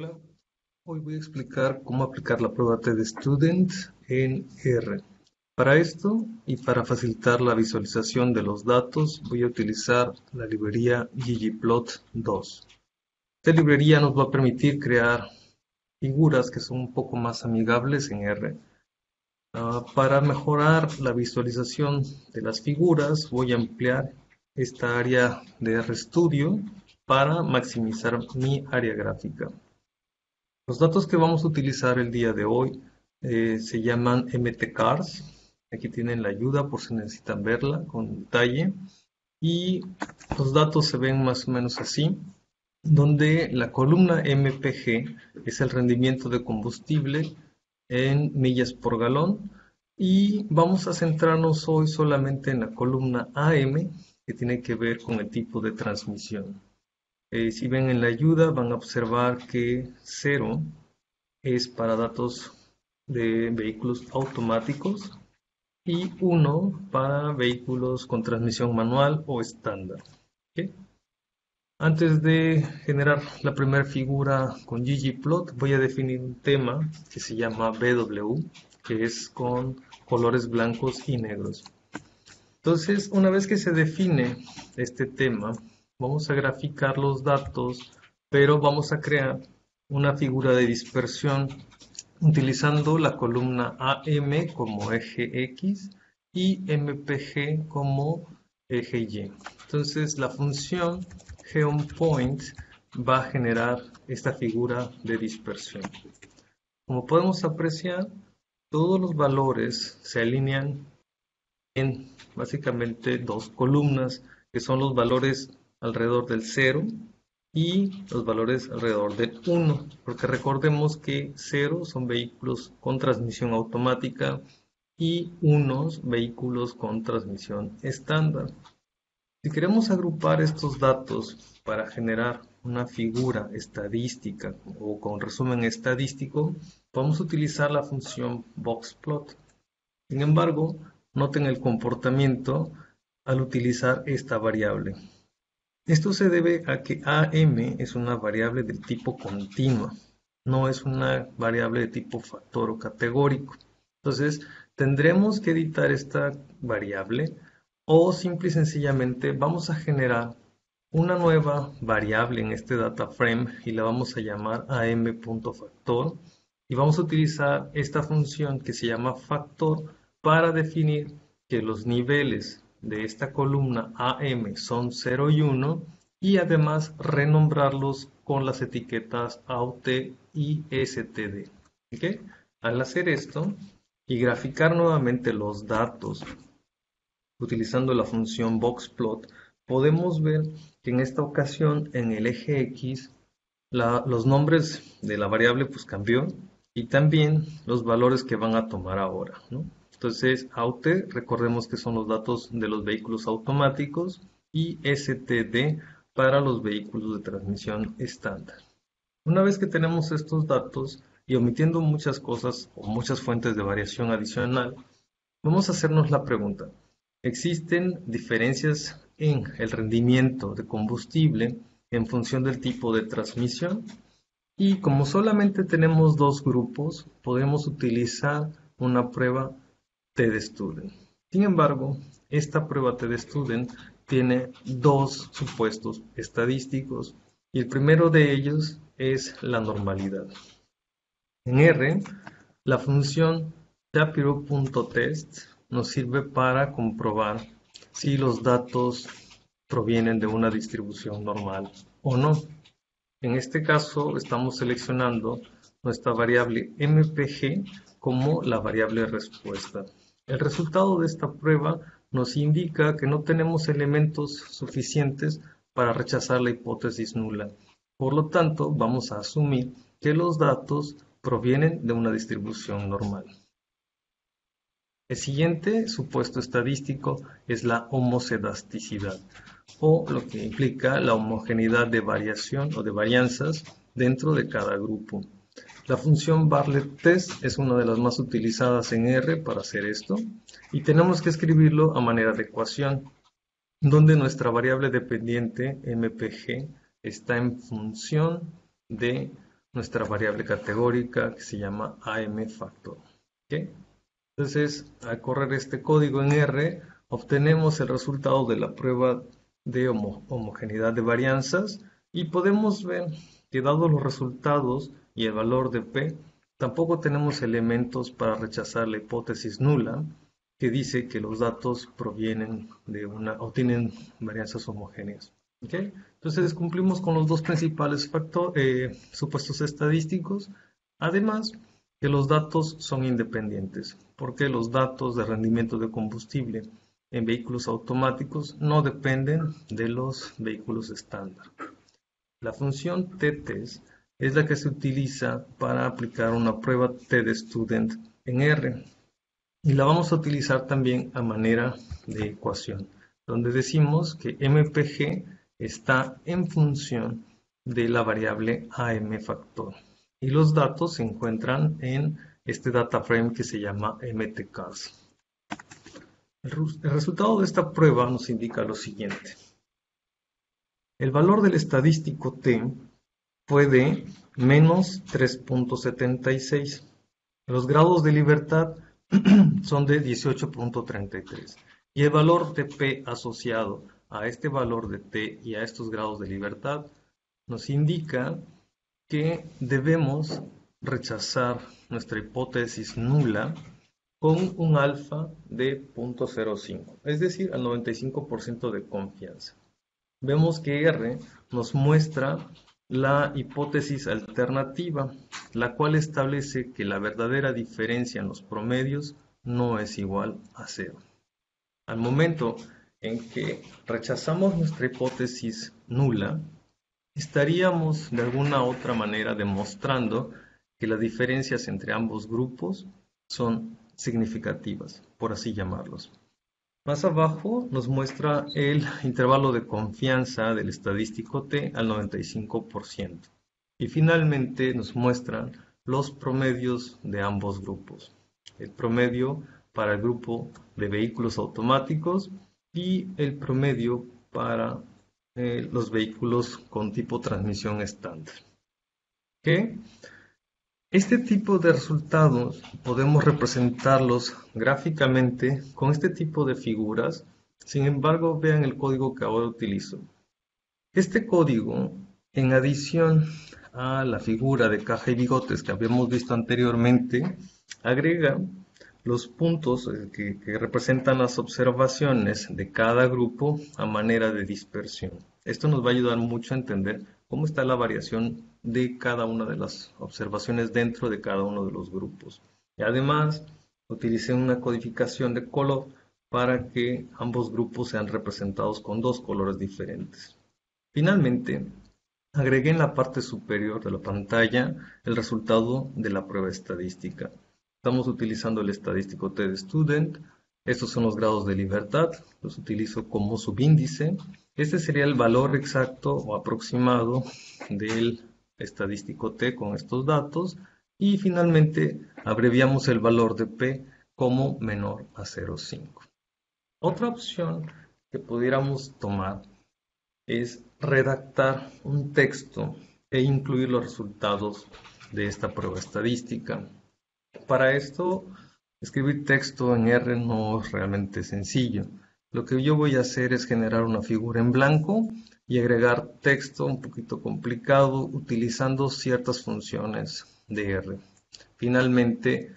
Hola, hoy voy a explicar cómo aplicar la prueba TestStudent en R. Para esto y para facilitar la visualización de los datos, voy a utilizar la librería ggplot2. Esta librería nos va a permitir crear figuras que son un poco más amigables en R. Para mejorar la visualización de las figuras, voy a ampliar esta área de RStudio para maximizar mi área gráfica. Los datos que vamos a utilizar el día de hoy se llaman mtcars. Aquí tienen la ayuda por si necesitan verla con detalle. Y los datos se ven más o menos así, donde la columna mpg es el rendimiento de combustible en millas por galón. Y vamos a centrarnos hoy solamente en la columna am, que tiene que ver con el tipo de transmisión. Si ven en la ayuda van a observar que 0 es para datos de vehículos automáticos y 1 para vehículos con transmisión manual o estándar. ¿Okay? Antes de generar la primera figura con ggplot voy a definir un tema que se llama BW, que es con colores blancos y negros. Entonces, una vez que se define este tema, vamos a graficar los datos, pero vamos a crear una figura de dispersión utilizando la columna AM como eje X y MPG como eje Y. Entonces, la función geonPoint va a generar esta figura de dispersión. Como podemos apreciar, todos los valores se alinean en básicamente dos columnas, que son los valores alrededor del 0 y los valores alrededor del 1, porque recordemos que 0 son vehículos con transmisión automática y 1 vehículos con transmisión estándar. Si queremos agrupar estos datos para generar una figura estadística o con resumen estadístico, vamos a utilizar la función boxplot. Sin embargo, noten el comportamiento al utilizar esta variable. Esto se debe a que AM es una variable del tipo continua, no es una variable de tipo factor o categórico. Entonces, tendremos que editar esta variable o simple y sencillamente vamos a generar una nueva variable en este data frame y la vamos a llamar am.factor y vamos a utilizar esta función que se llama factor para definir que los niveles de esta columna AM son 0 y 1 y además renombrarlos con las etiquetas AUT y STD. ¿Okay? Al hacer esto y graficar nuevamente los datos utilizando la función boxplot, podemos ver que en esta ocasión en el eje X los nombres de la variable pues cambió y también los valores que van a tomar ahora, ¿no? Entonces, AUT, recordemos que son los datos de los vehículos automáticos y STD para los vehículos de transmisión estándar. Una vez que tenemos estos datos y omitiendo muchas cosas o muchas fuentes de variación adicional, vamos a hacernos la pregunta. ¿Existen diferencias en el rendimiento de combustible en función del tipo de transmisión? Y como solamente tenemos dos grupos, podemos utilizar una prueba TestStudent. Sin embargo, esta prueba TestStudent tiene dos supuestos estadísticos y el primero de ellos es la normalidad. En R, la función Shapiro.test nos sirve para comprobar si los datos provienen de una distribución normal o no. En este caso estamos seleccionando nuestra variable mpg como la variable respuesta. El resultado de esta prueba nos indica que no tenemos elementos suficientes para rechazar la hipótesis nula. Por lo tanto, vamos a asumir que los datos provienen de una distribución normal. El siguiente supuesto estadístico es la homocedasticidad, o lo que implica la homogeneidad de variación o de varianzas dentro de cada grupo. La función Bartlett Test es una de las más utilizadas en R para hacer esto, y tenemos que escribirlo a manera de ecuación, donde nuestra variable dependiente, mpg, está en función de nuestra variable categórica que se llama AM factor. ¿Ok? Entonces, al correr este código en R, obtenemos el resultado de la prueba de homogeneidad de varianzas y podemos ver que dados los resultados y el valor de P, tampoco tenemos elementos para rechazar la hipótesis nula que dice que los datos provienen de una o tienen varianzas homogéneas. ¿Okay? Entonces cumplimos con los dos principales supuestos estadísticos. Además, que los datos son independientes, porque los datos de rendimiento de combustible en vehículos automáticos no dependen de los vehículos estándar. La función t-test es la que se utiliza para aplicar una prueba t-de-student en R y la vamos a utilizar también a manera de ecuación, donde decimos que MPG está en función de la variable AM factor y los datos se encuentran en este data frame que se llama MTCars. El resultado de esta prueba nos indica lo siguiente. El valor del estadístico T fue de menos 3.76. Los grados de libertad son de 18.33 y el valor de P asociado a este valor de T y a estos grados de libertad nos indica que debemos rechazar nuestra hipótesis nula con un alfa de 0.05, es decir, al 95% de confianza. Vemos que R nos muestra la hipótesis alternativa, la cual establece que la verdadera diferencia en los promedios no es igual a 0. Al momento en que rechazamos nuestra hipótesis nula, estaríamos de alguna otra manera demostrando que las diferencias entre ambos grupos son significativas, por así llamarlos. Más abajo nos muestra el intervalo de confianza del estadístico T al 95%. Y finalmente nos muestran los promedios de ambos grupos. El promedio para el grupo de vehículos automáticos y el promedio para los vehículos con tipo transmisión estándar. ¿Okay? Este tipo de resultados podemos representarlos gráficamente con este tipo de figuras. Sin embargo, vean el código que ahora utilizo. Este código, en adición a la figura de caja y bigotes que habíamos visto anteriormente, agrega los puntos que representan las observaciones de cada grupo a manera de dispersión. Esto nos va a ayudar mucho a entender cómo está la variación de cada una de las observaciones dentro de cada uno de los grupos. Y además, utilicé una codificación de color para que ambos grupos sean representados con dos colores diferentes. Finalmente, agregué en la parte superior de la pantalla el resultado de la prueba estadística. Estamos utilizando el estadístico t-de-student. Estos son los grados de libertad. Los utilizo como subíndice. Este sería el valor exacto o aproximado del estadístico T con estos datos. Y finalmente abreviamos el valor de P como menor a 0,5. Otra opción que pudiéramos tomar es redactar un texto e incluir los resultados de esta prueba estadística. Para esto, escribir texto en R no es realmente sencillo. Lo que yo voy a hacer es generar una figura en blanco y agregar texto un poquito complicado utilizando ciertas funciones de R. Finalmente,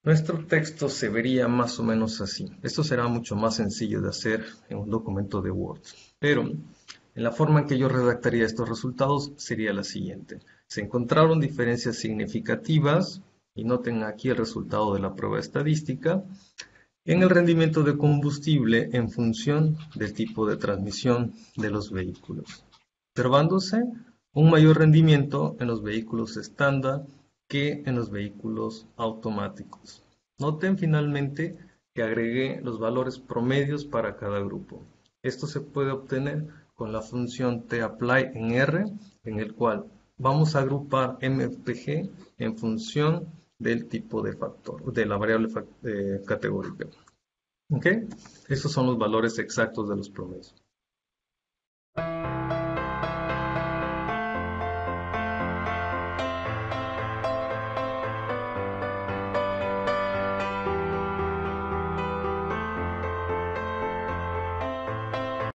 nuestro texto se vería más o menos así. Esto será mucho más sencillo de hacer en un documento de Word. Pero en la forma en que yo redactaría estos resultados sería la siguiente. Se encontraron diferencias significativas, y noten aquí el resultado de la prueba estadística, en el rendimiento de combustible en función del tipo de transmisión de los vehículos, observándose un mayor rendimiento en los vehículos estándar que en los vehículos automáticos. Noten finalmente que agregué los valores promedios para cada grupo. Esto se puede obtener con la función tapply en R, en el cual vamos a agrupar MPG en función del tipo de factor, de la variable categórica. ¿Ok? Estos son los valores exactos de los promedios.